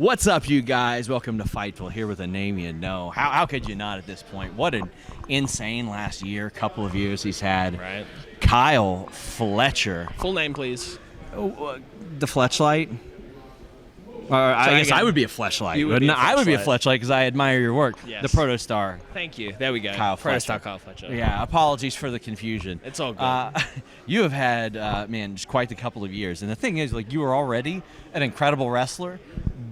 What's up, you guys? Welcome to Fightful, here with a name you know. How could you not at this point? What an insane last year, couple of years he's had. Right. Kyle Fletcher. Full name, please. The Fletchlight? I guess I would be a Fleshlight. You would be a I would be a Fleshlight. Fleshlight because I admire your work. Yes. The Protostar. Thank you. There we go. Kyle Fletcher. Protostar Kyle Fletcher. Yeah, apologies for the confusion. It's all good. You have had, just quite a couple of years. And the thing is, you were already an incredible wrestler,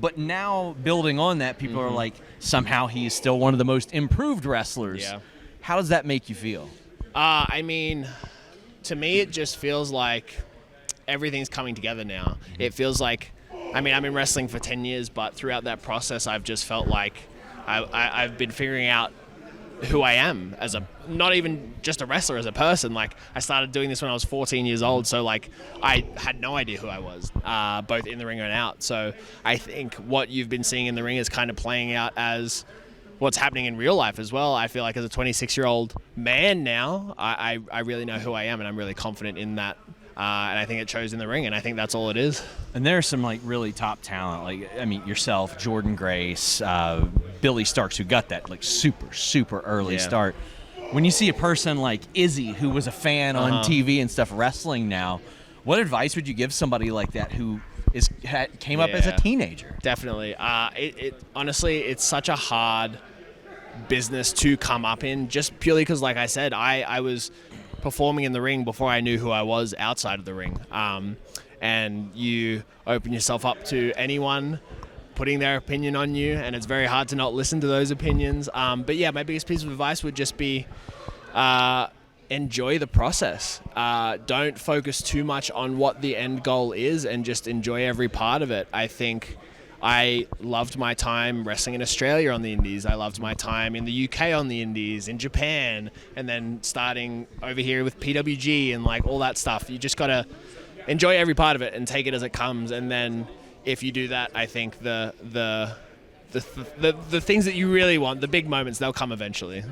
but now building on that, people are like, somehow he's still one of the most improved wrestlers. Yeah. How does that make you feel? To me, it just feels like everything's coming together now. It feels like, I've been wrestling for 10 years, but throughout that process, I've just felt like I've been figuring out who I am as not even just a wrestler, as a person. Like, I started doing this when I was 14 years old, so I had no idea who I was, both in the ring and out. So I think what you've been seeing in the ring is kind of playing out as what's happening in real life as well. I feel like as a 26-year-old man now, I really know who I am, and I'm really confident in that. And I think it shows in the ring, and I think that's all it is. And there's some really top talent, yourself, Jordan Grace, Billy Starks, who got that super early start. When you see a person like Izzy, who was a fan on TV and stuff, wrestling now, what advice would you give somebody like that who came up as a teenager? Definitely. Honestly, it's such a hard business to come up in, just purely because, like I said, I was performing in the ring before I knew who I was outside of the ring. And you open yourself up to anyone putting their opinion on you, and it's very hard to not listen to those opinions. But yeah, my biggest piece of advice would just be enjoy the process. Don't focus too much on what the end goal is, and just enjoy every part of it. I think I loved my time wrestling in Australia on the indies. I loved my time in the UK on the indies, in Japan, and then starting over here with PWG and all that stuff. You just got to enjoy every part of it and take it as it comes. And then if you do that, I think the things that you really want, the big moments, they'll come eventually.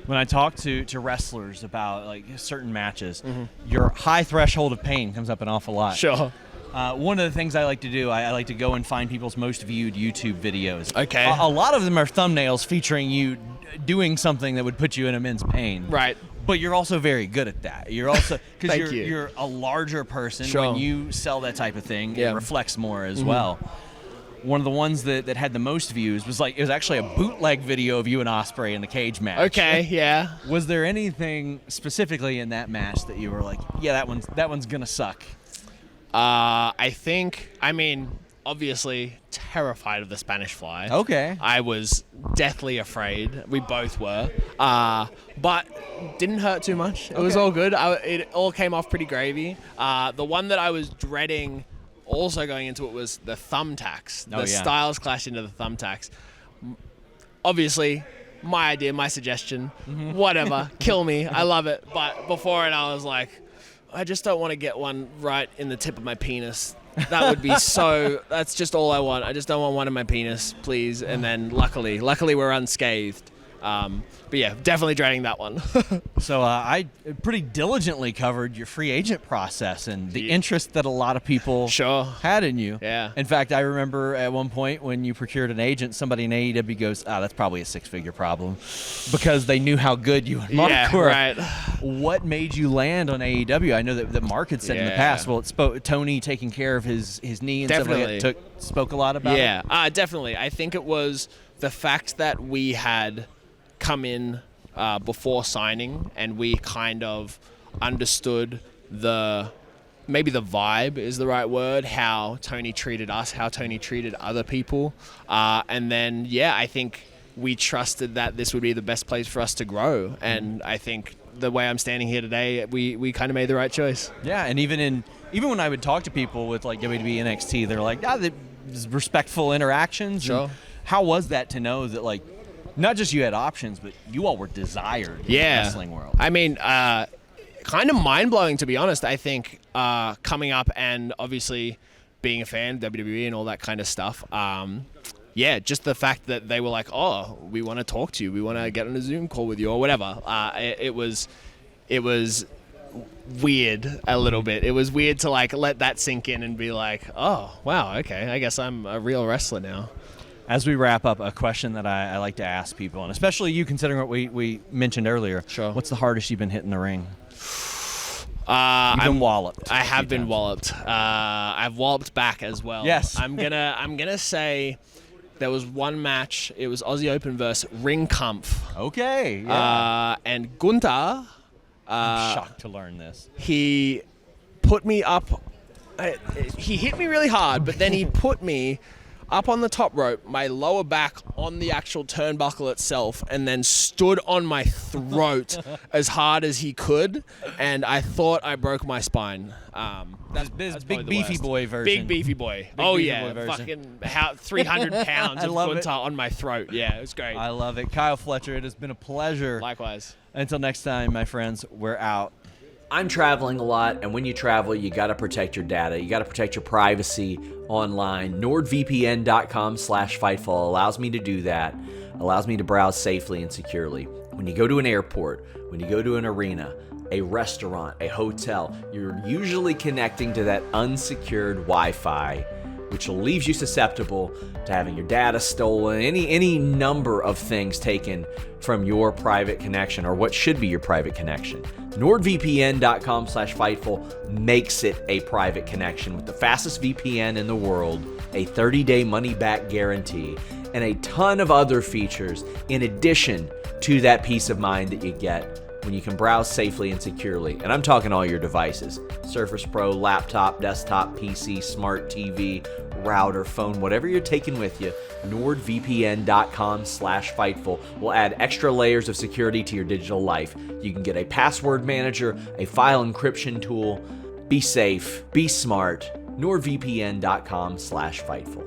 When I talk to wrestlers about certain matches, your high threshold of pain comes up an awful lot. Sure. One of the things I like to do, I like to go and find people's most viewed YouTube videos. Okay. A lot of them are thumbnails featuring you doing something that would put you in immense pain. Right. But you're also very good at that. You're also, because Thank you. you're a larger person. Sure. When you sell that type of thing, Yeah. it reflects more as well. One of the ones that had the most views was it was actually a bootleg video of you and Ospreay in the cage match. Okay, yeah. Was there anything specifically in that match that you were like, yeah, that one's gonna suck? Obviously terrified of the Spanish Fly. Okay. I was deathly afraid. We both were. But didn't hurt too much. It was all good. It all came off pretty gravy. The one that I was dreading also going into it was the THUMBTACKS. The styles clash into the THUMBTACKS. Obviously, my idea, my suggestion, whatever, kill me. I love it. But before it, I was like, I just don't want to get one right in the tip of my penis. That would be that's just all I want. I just don't want one in my penis, please. And then luckily we're unscathed. But yeah, definitely dreading that one. So I pretty diligently covered your free agent process and the interest that a lot of people had in you. Yeah. In fact, I remember at one point when you procured an agent, somebody in AEW goes, that's probably a six-figure problem, because they knew how good you and Mark were. Right. What made you land on AEW? I know that Mark had said in the past, Tony taking care of his knee and stuff like that spoke a lot about it. Yeah, definitely. I think it was the fact that we had come in before signing, and we kind of understood maybe the vibe is the right word, how Tony treated us, how Tony treated other people. And then, I think we trusted that this would be the best place for us to grow. And I think the way I'm standing here today, we kind of made the right choice. Yeah, and even when I would talk to people with WWE NXT, they're like, there's respectful interactions. Sure. And how was that to know that not just you had options, but you all were desired in the wrestling world? Kind of mind-blowing, to be honest. I think coming up and obviously being a fan of WWE and all that kind of stuff, just the fact that they were like, oh, we want to talk to you, we want to get on a Zoom call with you or whatever. It was weird a little bit. It was weird to like let that sink in and be like, oh wow, okay, I guess I'm a real wrestler now. As we wrap up, a question that I like to ask people, and especially you considering what we mentioned earlier. Sure. What's the hardest you've been hit in the ring? You've been walloped. I have been walloped. I've walloped back as well. Yes. I'm gonna say there was one match. It was Aussie Open versus Ring Kampf. Okay. Yeah. And Gunther. I'm shocked to learn this. He put me up. He hit me really hard, but then he put me up on the top rope, my lower back on the actual turnbuckle itself, and then stood on my throat as hard as he could, and I thought I broke my spine. That's big beefy worst. boy version. Big beefy boy. Beefy Yeah, boy version. fucking 300 pounds of love Gunther on my throat. Yeah, it was great. I love it. Kyle Fletcher, it has been a pleasure. Likewise. Until next time, my friends, we're out. I'm traveling a lot, and when you travel, you got to protect your data. You got to protect your privacy online. NordVPN.com/Fightful allows me to do that, allows me to browse safely and securely. When you go to an airport, when you go to an arena, a restaurant, a hotel, you're usually connecting to that unsecured Wi-Fi, which leaves you susceptible to having your data stolen, any number of things taken from your private connection, or what should be your private connection. NordVPN.com/Fightful makes it a private connection with the fastest VPN in the world, a 30-day money-back guarantee, and a ton of other features in addition to that peace of mind that you get when you can browse safely and securely. And I'm talking all your devices: Surface Pro, laptop, desktop, PC, smart TV, router, phone, whatever you're taking with you. NordVPN.com/Fightful will add extra layers of security to your digital life. You can get a password manager, a file encryption tool. Be safe, be smart. NordVPN.com/Fightful.